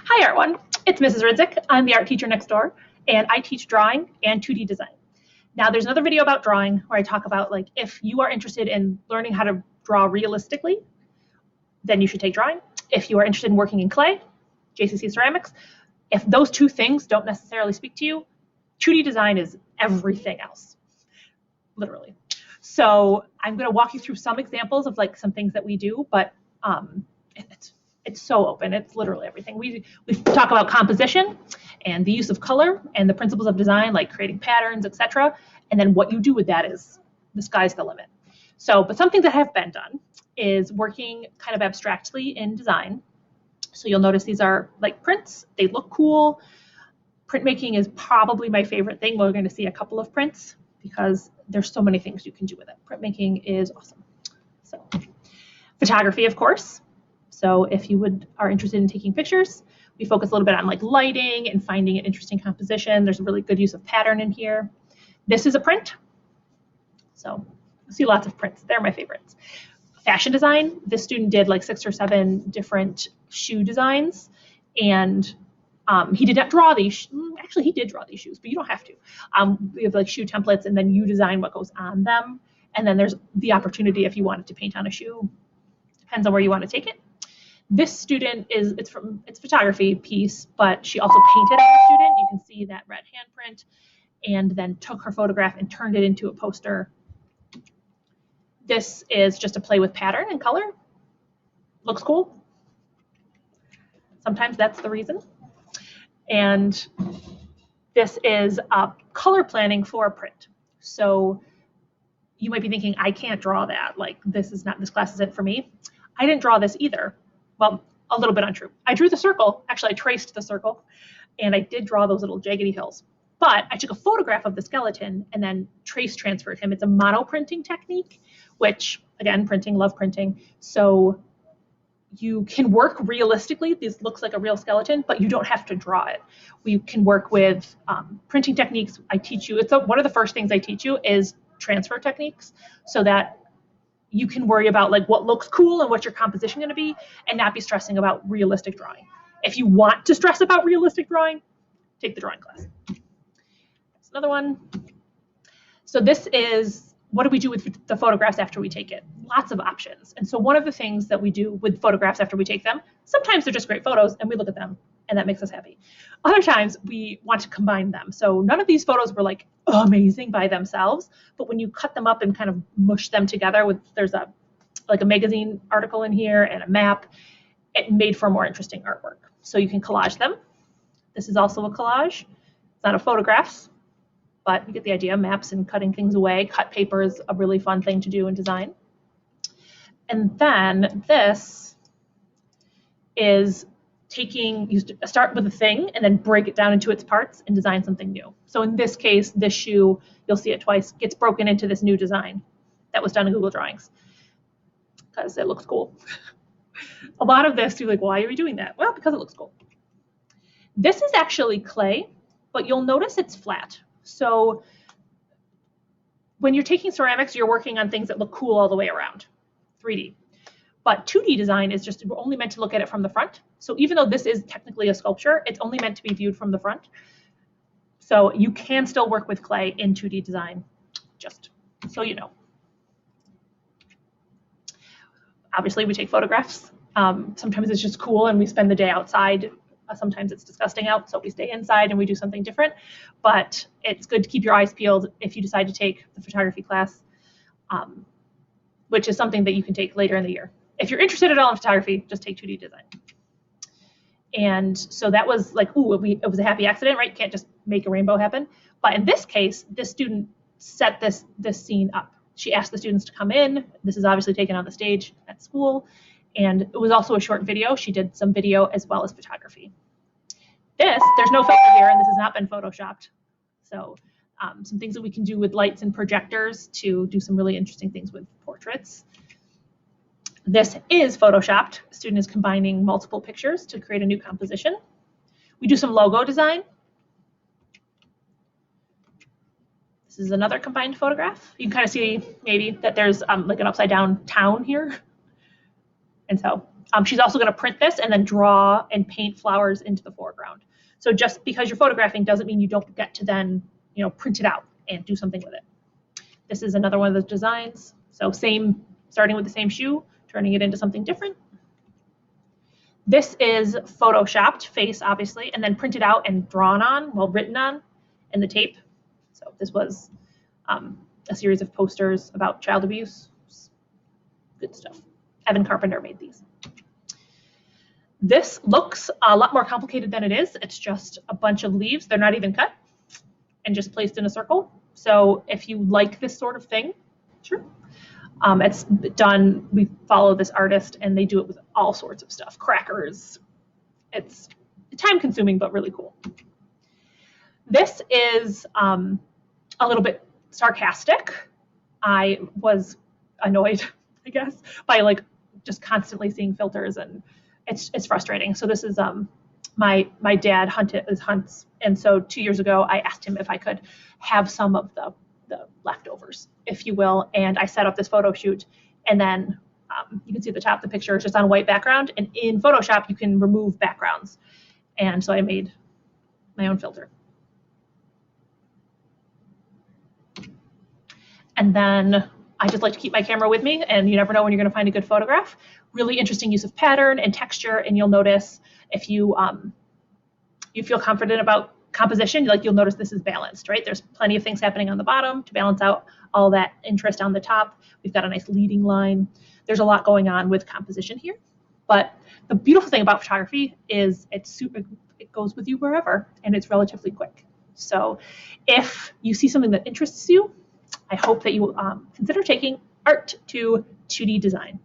Hi everyone, it's Mrs. Ridzik. I'm the art teacher next door, and I teach drawing and 2D design. Now there's another video about drawing where I talk about like if you are interested in learning how to draw realistically, then you should take drawing. If you are interested in working in clay, JCC Ceramics, if those two things don't necessarily speak to you, 2D design is everything else, literally. So I'm going to walk you through some examples of like some things that we do, but it's so open. It's literally everything. We talk about composition and the use of color and the principles of design, like creating patterns, etc. And then what you do with that is the sky's the limit. So, but something that have been done is working kind of abstractly in design. So you'll notice these are like prints. They look cool. Printmaking is probably my favorite thing. We're going to see a couple of prints because there's so many things you can do with it. Printmaking is awesome. So, photography, of course. So if you are interested in taking pictures, we focus a little bit on like lighting and finding an interesting composition. There's a really good use of pattern in here. This is a print. So you see lots of prints. They're my favorites. Fashion design. This student did like 6 or 7 different shoe designs, and he did not draw these. Actually, he did draw these shoes, but you don't have to. We have like shoe templates, and then you design what goes on them. And then there's the opportunity if you wanted to paint on a shoe. Depends on where you want to take it. This student it's photography piece, but she also painted as a student. You can see that red handprint, and then took her photograph and turned it into a poster. This is just a play with pattern and color. Looks cool. Sometimes that's the reason. And this is color planning for a print. So you might be thinking, I can't draw that. Like this class isn't for me. I didn't draw this either. Well, a little bit untrue. I drew the circle. Actually, I traced the circle, and I did draw those little jaggedy hills. But I took a photograph of the skeleton and then trace transferred him. It's a mono printing technique, which, again, love printing. So you can work realistically. This looks like a real skeleton, but you don't have to draw it. We can work with printing techniques. I teach you. One of the first things I teach you is transfer techniques, so that you can worry about like what looks cool and what's your composition going to be, and not be stressing about realistic drawing. If you want to stress about realistic drawing, take the drawing class. That's another one. So this is, what do we do with the photographs after we take it? Lots of options. And so one of the things that we do with photographs after we take them, sometimes they're just great photos and we look at them and that makes us happy. Other times we want to combine them. So none of these photos were like amazing by themselves, but when you cut them up and kind of mush them together there's a magazine article in here and a map, it made for a more interesting artwork. So you can collage them. This is also a collage. It's not a photograph, but you get the idea. Maps and cutting things away. Cut paper is a really fun thing to do in design. And then this is you start with a thing and then break it down into its parts and design something new. So in this case, this shoe, you'll see it twice, gets broken into this new design that was done in Google Drawings because it looks cool. A lot of this, you're like, why are you doing that? Well, because it looks cool. This is actually clay, but you'll notice it's flat. So when you're taking ceramics, you're working on things that look cool all the way around, 3D. But 2D design is we're only meant to look at it from the front. So even though this is technically a sculpture, it's only meant to be viewed from the front. So you can still work with clay in 2D design, just so you know. Obviously, we take photographs. Sometimes it's just cool and we spend the day outside. Sometimes it's disgusting out, so we stay inside and we do something different. But it's good to keep your eyes peeled if you decide to take the photography class, which is something that you can take later in the year. If you're interested at all in photography, just take 2D design. And so that was like, it was a happy accident, right? You can't just make a rainbow happen. But in this case, this student set this scene up. She asked the students to come in. This is obviously taken on the stage at school. And it was also a short video. She did some video as well as photography. There's no filter here, and this has not been photoshopped. So some things that we can do with lights and projectors to do some really interesting things with portraits. This is photoshopped. The student is combining multiple pictures to create a new composition. We do some logo design. This is another combined photograph. You can kind of see maybe that there's like an upside down town here. And so She's also going to print this and then draw and paint flowers into the foreground. So just because you're photographing doesn't mean you don't get to then, print it out and do something with it. This is another one of those designs. So starting with the same shoe, turning it into something different. This is photoshopped face, obviously, and then printed out and drawn on, written on in the tape. So this was a series of posters about child abuse. Good stuff. Evan Carpenter made these. This looks a lot more complicated than it is. It's just a bunch of leaves. They're not even cut and just placed in a circle. So if you like this sort of thing, sure. It's done, we follow this artist and they do it with all sorts of stuff, crackers. It's time consuming, but really cool. This is a little bit sarcastic. I was annoyed, I guess, by just constantly seeing filters, and it's frustrating. So this is my dad hunts, and so 2 years ago I asked him if I could have some of the leftovers, if you will, and I set up this photo shoot, and then you can see at the top the picture is just on a white background, and in Photoshop you can remove backgrounds, and so I made my own filter. And then I just like to keep my camera with me, and you never know when you're going to find a good photograph. Really interesting use of pattern and texture, and you'll notice if you feel confident about composition, you'll notice this is balanced, right? There's plenty of things happening on the bottom to balance out all that interest on the top. We've got a nice leading line. There's a lot going on with composition here, but the beautiful thing about photography is it goes with you wherever, and it's relatively quick. So if you see something that interests you, I hope that you will consider taking Art to 2D Design.